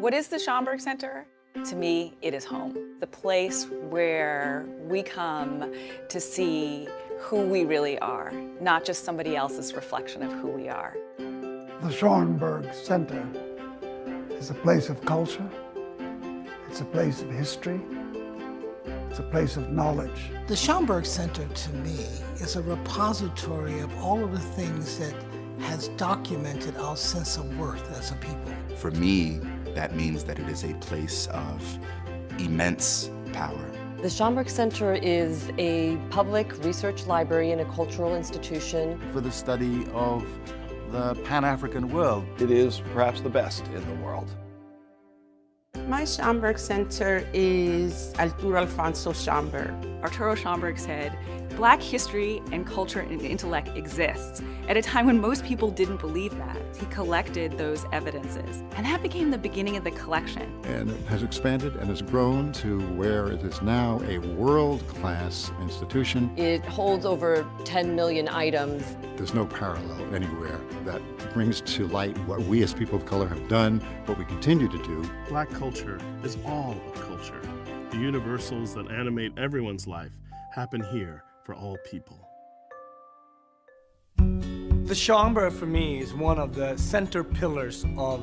What is the Schomburg Center? To me, it is home. The place where we come to see who we really are, not just somebody else's reflection of who we are. The Schomburg Center is a place of culture, it's a place of history, it's a place of knowledge. The Schomburg Center, to me, is a repository of all of the things that has documented our sense of worth as a people. For me, that means that it is a place of immense power. The Schomburg Center is a public research library and a cultural institution for the study of the Pan-African world. It is perhaps the best in the world. My Schomburg Center is Arturo Alfonso Schomburg. Arturo Schomburg said, "Black history and culture and intellect exists." At a time when most people didn't believe that, he collected those evidences. And that became the beginning of the collection. And it has expanded and has grown to where it is now a world-class institution. It holds over 10 million items. There's no parallel anywhere that brings to light what we as people of color have done, what we continue to do. Black culture is all of culture. The universals that animate everyone's life happen here for all people. The Schomburg, for me, is one of the center pillars of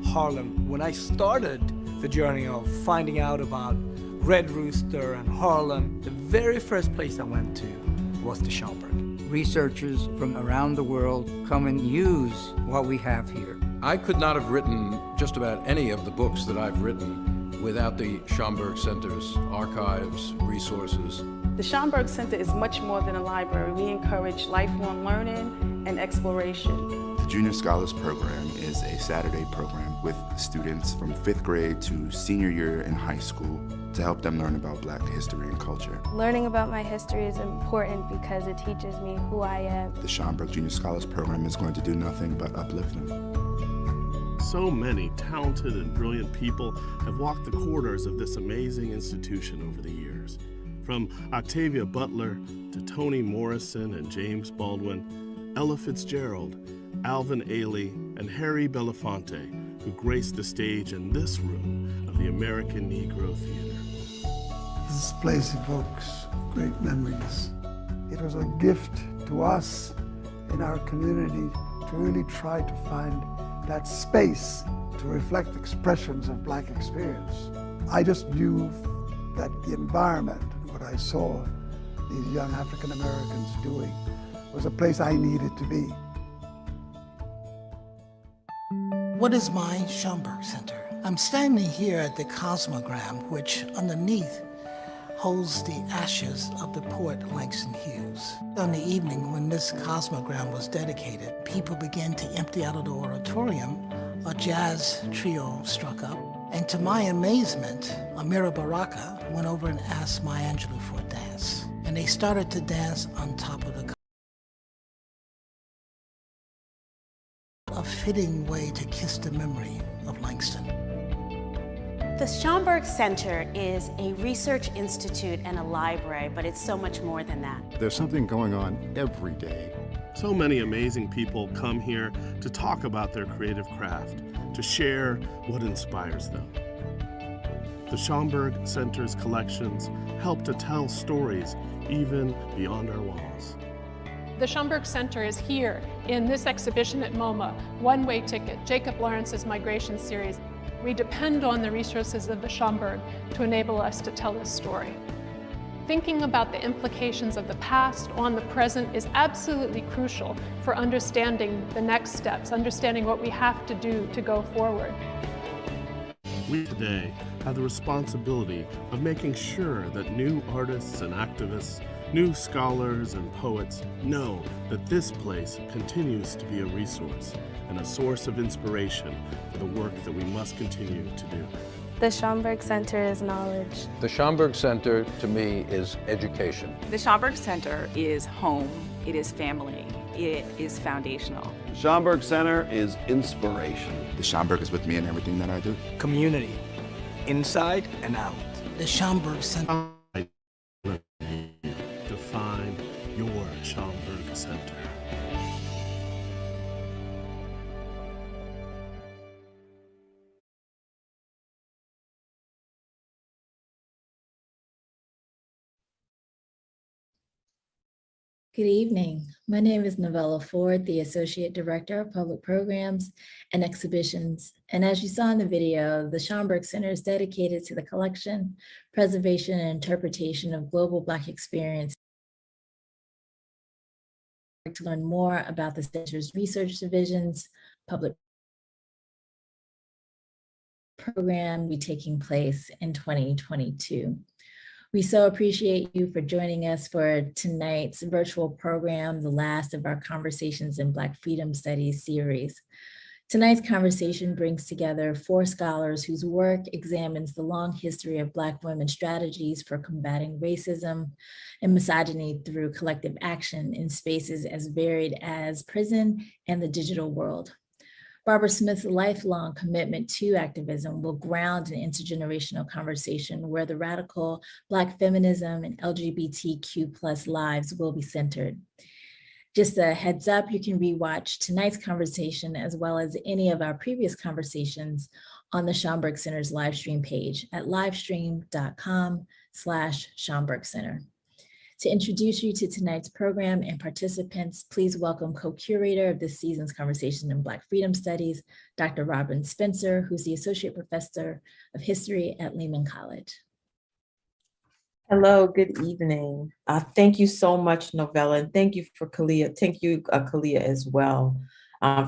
Harlem. When I started the journey of finding out about Red Rooster and Harlem, the very first place I went to was the Schomburg. Researchers from around the world come and use what we have here. I could not have written just about any of the books that I've written without the Schomburg Center's archives, resources. The Schomburg Center is much more than a library. We encourage lifelong learning and exploration. The Junior Scholars Program is a Saturday program with students from 5th grade to senior year in high school to help them learn about Black history and culture. Learning about my history is important because it teaches me who I am. The Schomburg Junior Scholars Program is going to do nothing but uplift them. So many talented and brilliant people have walked the corridors of this amazing institution over the years. From Octavia Butler to Toni Morrison and James Baldwin, Ella Fitzgerald, Alvin Ailey, and Harry Belafonte, who graced the stage in this room of the American Negro Theater. This place evokes great memories. It was a gift to us in our community to really try to find that space to reflect expressions of Black experience. I just knew that the environment, what I saw these young African Americans doing, was a place I needed to be. What is my Schomburg Center? I'm standing here at the Cosmogram, which underneath holds the ashes of the poet Langston Hughes. On the evening when this Cosmogram was dedicated, people began to empty out of the auditorium. A jazz trio struck up, and to my amazement, Amira Baraka went over and asked Maya Angelou for a dance. And they started to dance on top of the a fitting way to kiss the memory of Langston. The Schomburg Center is a research institute and a library, but it's so much more than that. There's something going on every day. So many amazing people come here to talk about their creative craft, to share what inspires them. The Schomburg Center's collections help to tell stories even beyond our walls. The Schomburg Center is here in this exhibition at MoMA, One-Way Ticket, Jacob Lawrence's Migration Series. We depend on the resources of the Schomburg to enable us to tell this story. Thinking about the implications of the past on the present is absolutely crucial for understanding the next steps, understanding what we have to do to go forward. We today have the responsibility of making sure that new artists and activists, new scholars and poets know that this place continues to be a resource and a source of inspiration for the work that we must continue to do. The Schomburg Center is knowledge. The Schomburg Center, to me, is education. The Schomburg Center is home, it is family, it is foundational. The Schomburg Center is inspiration. The Schomburg is with me in everything that I do. Community, inside and out. The Schomburg Center. To find your Schomburg Center. Good evening. My name is Novella Ford, the Associate Director of Public Programs and Exhibitions. And as you saw in the video, the Schomburg Center is dedicated to the collection, preservation, and interpretation of global Black experience. To learn more about the center's research divisions, public program will be taking place in 2022. We so appreciate you for joining us for tonight's virtual program, the last of our Conversations in Black Freedom Studies series. Tonight's conversation brings together 4 scholars whose work examines the long history of Black women's strategies for combating racism and misogyny through collective action in spaces as varied as prison and the digital world. Barbara Smith's lifelong commitment to activism will ground an intergenerational conversation where the radical Black feminism and LGBTQ+ lives will be centered. Just a heads up, you can rewatch tonight's conversation as well as any of our previous conversations on the Schomburg Center's live stream page at livestream.com/Schomburg Center. To introduce you to tonight's program and participants, please welcome co-curator of this season's Conversation in Black Freedom Studies, Dr. Robin Spencer, who's the Associate Professor of History at Lehman College. Hello, good evening. Thank you so much, Novella, and thank you for Kalia. Thank you, Kalia, as well,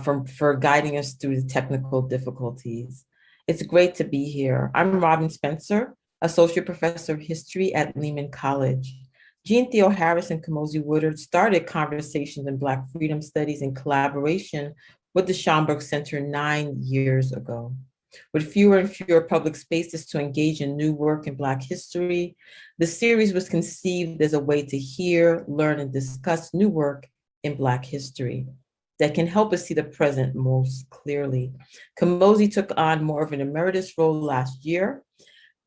for guiding us through the technical difficulties. It's great to be here. I'm Robin Spencer, Associate Professor of History at Lehman College. Jean Theo Harris and Kamosi Woodard started Conversations in Black Freedom Studies in collaboration with the Schomburg Center 9 years ago. With fewer and fewer public spaces to engage in new work in Black history, the series was conceived as a way to hear, learn, and discuss new work in Black history that can help us see the present most clearly. Kamosi took on more of an emeritus role last year,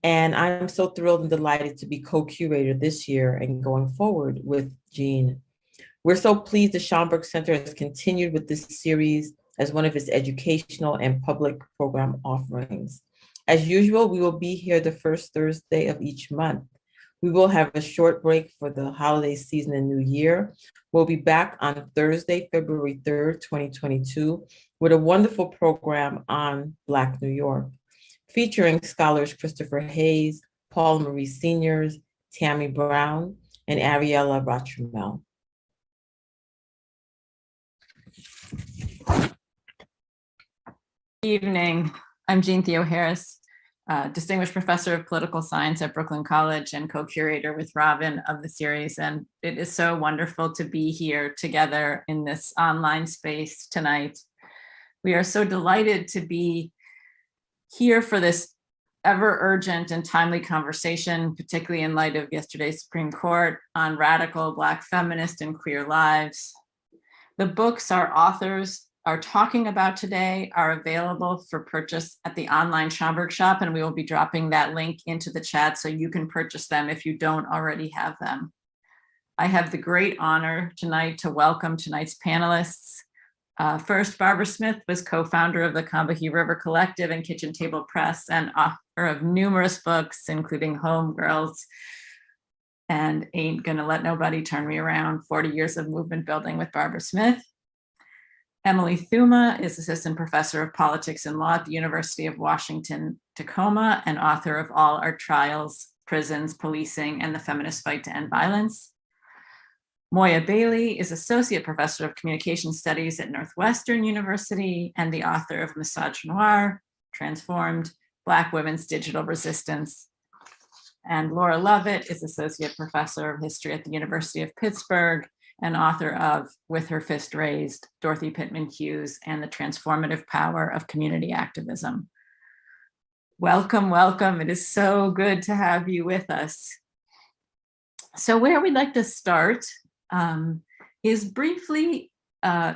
and I'm so thrilled and delighted to be co-curator this year and going forward with Jean. We're so pleased the Schomburg Center has continued with this series as one of its educational and public program offerings. As usual, we will be here the first Thursday of each month. We will have a short break for the holiday season and New Year. We'll be back on Thursday, February 3rd, 2022, with a wonderful program on Black New York, featuring scholars Christopher Hayes, Paul Marie Seniors, Tammy Brown, and Ariella Rotramel. Good evening. I'm Jean Theo Harris, Distinguished Professor of Political Science at Brooklyn College and co-curator with Robin of the series. And it is so wonderful to be here together in this online space tonight. We are so delighted to be here for this ever urgent and timely conversation, particularly in light of yesterday's Supreme Court on radical Black feminist and queer lives. The books our authors are talking about today are available for purchase at the online Schomburg shop, and we will be dropping that link into the chat so you can purchase them if you don't already have them. I have the great honor tonight to welcome tonight's panelists. First, Barbara Smith was co-founder of the Combahee River Collective and Kitchen Table Press and author of numerous books, including Homegirls and Ain't Gonna Let Nobody Turn Me Around, 40 Years of Movement Building with Barbara Smith. Emily Thuma is Assistant Professor of Politics and Law at the University of Washington, Tacoma, and author of All Our Trials, Prisons, Policing, and the Feminist Fight to End Violence. Moya Bailey is Associate Professor of Communication Studies at Northwestern University and the author of Misogynoir, Transformed, Black Women's Digital Resistance. And Laura Lovett is Associate Professor of History at the University of Pittsburgh and author of With Her Fist Raised, Dorothy Pittman Hughes and the Transformative Power of Community Activism. Welcome, welcome. It is so good to have you with us. So where we'd like to start is briefly,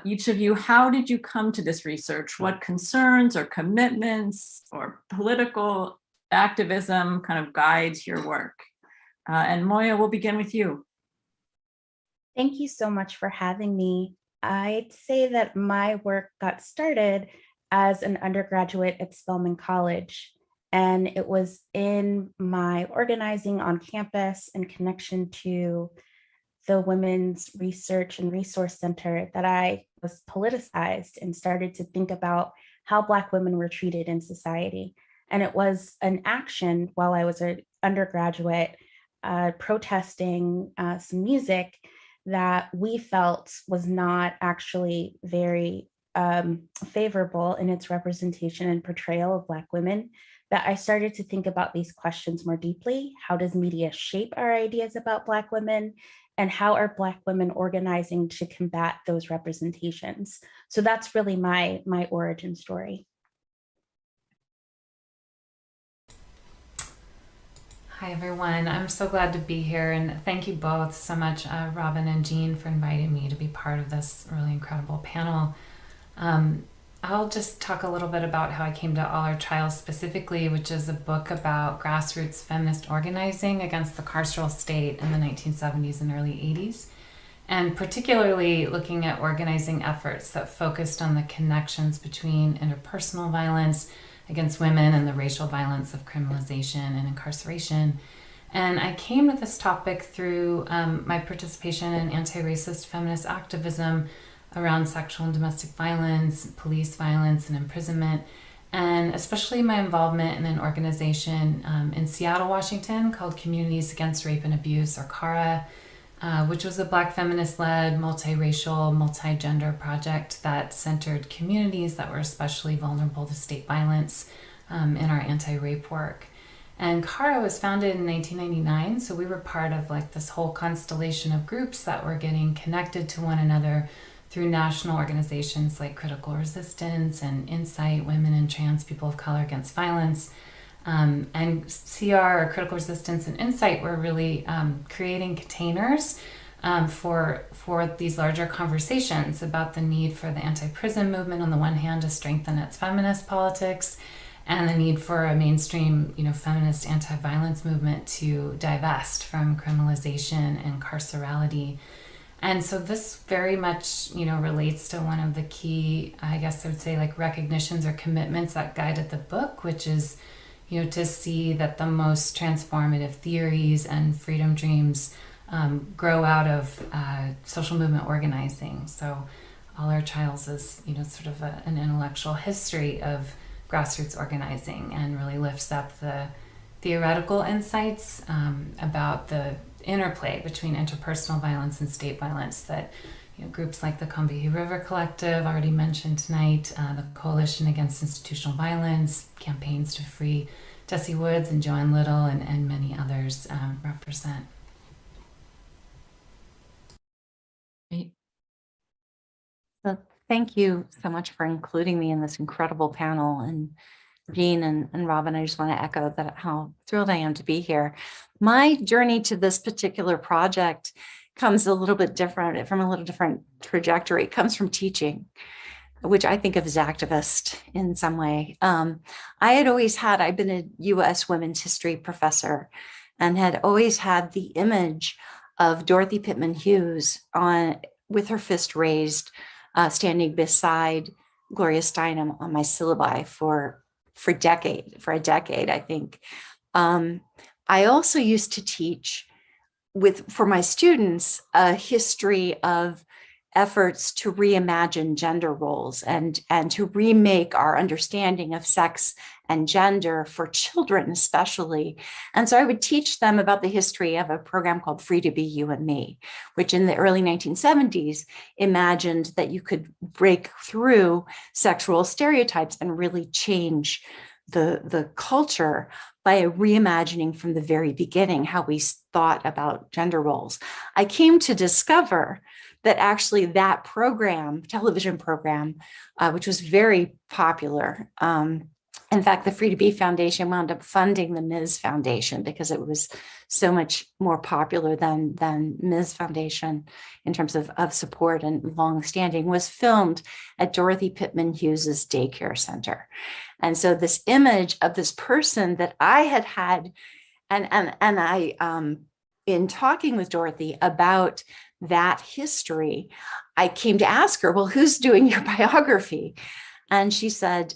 each of you, how did you come to this research? What concerns or commitments or political activism kind of guides your work? And Moya, we'll begin with you. Thank you so much for having me. I'd say that my work got started as an undergraduate at Spelman College, and it was in my organizing on campus in connection to the Women's Research and Resource Center that I was politicized and started to think about how Black women were treated in society. And it was an action while I was an undergraduate protesting some music that we felt was not actually very favorable in its representation and portrayal of Black women, that I started to think about these questions more deeply. How does media shape our ideas about Black women? And how are Black women organizing to combat those representations? So that's really my origin story. Hi, everyone. I'm so glad to be here, and thank you both so much, Robin and Jean, for inviting me to be part of this really incredible panel. I'll just talk a little bit about how I came to All Our Trials specifically, which is a book about grassroots feminist organizing against the carceral state in the 1970s and early 80s, and particularly looking at organizing efforts that focused on the connections between interpersonal violence against women and the racial violence of criminalization and incarceration. And I came to this topic through my participation in anti-racist feminist activism around sexual and domestic violence, police violence, and imprisonment, and especially my involvement in an organization in Seattle, Washington called Communities Against Rape and Abuse, or CARA, which was a Black feminist-led, multiracial, multi-gender project that centered communities that were especially vulnerable to state violence in our anti-rape work. And CARA was founded in 1999, so we were part of like this whole constellation of groups that were getting connected to one another through national organizations like Critical Resistance and Insight, Women and Trans People of Color Against Violence. And CR, or Critical Resistance, and Insight were really creating containers for these larger conversations about the need for the anti-prison movement on the one hand to strengthen its feminist politics, and the need for a mainstream, feminist anti-violence movement to divest from criminalization and carcerality. And so this very much, relates to one of the key, I guess I would say, like recognitions or commitments that guided the book, which is, to see that the most transformative theories and freedom dreams grow out of social movement organizing. So All Our Trials is, sort of an intellectual history of grassroots organizing, and really lifts up the theoretical insights about the interplay between interpersonal violence and state violence that groups like the Combahee River Collective, already mentioned tonight, the Coalition Against Institutional Violence, Campaigns to Free Jessie Woods and Joanne Little, and many others represent. Great. So thank you so much for including me in this incredible panel. And Jean and Robin, I just want to echo that how thrilled I am to be here. My journey to this particular project comes a little bit different, from a little different trajectory. It comes from teaching, which I think of as activist in some way. I've been a US women's history professor, and had always had the image of Dorothy Pittman Hughes with her fist raised, standing beside Gloria Steinem on my syllabi for a decade, I think. I also used to teach for my students a history of efforts to reimagine gender roles and to remake our understanding of sex and gender for children especially. And so I would teach them about the history of a program called Free to Be You and Me, which in the early 1970s imagined that you could break through sexual stereotypes and really change the culture by reimagining from the very beginning how we thought about gender roles. I came to discover that actually that television program, which was very popular. In fact, the Free to Be Foundation wound up funding the Ms. Foundation because it was so much more popular than Ms. Foundation in terms of support and longstanding, was filmed at Dorothy Pittman Hughes's daycare center. And so this image of this person that I had, and I, in talking with Dorothy about that history, I came to ask her, well, who's doing your biography? And she said,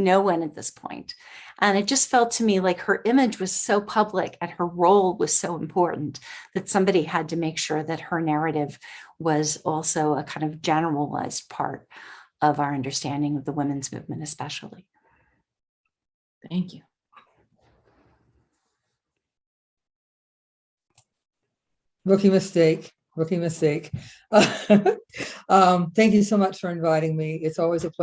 no one at this point. And it just felt to me like her image was so public and her role was so important that somebody had to make sure that her narrative was also a kind of generalized part of our understanding of the women's movement, especially. Thank you. Rookie mistake. Thank you so much for inviting me. It's always a pleasure.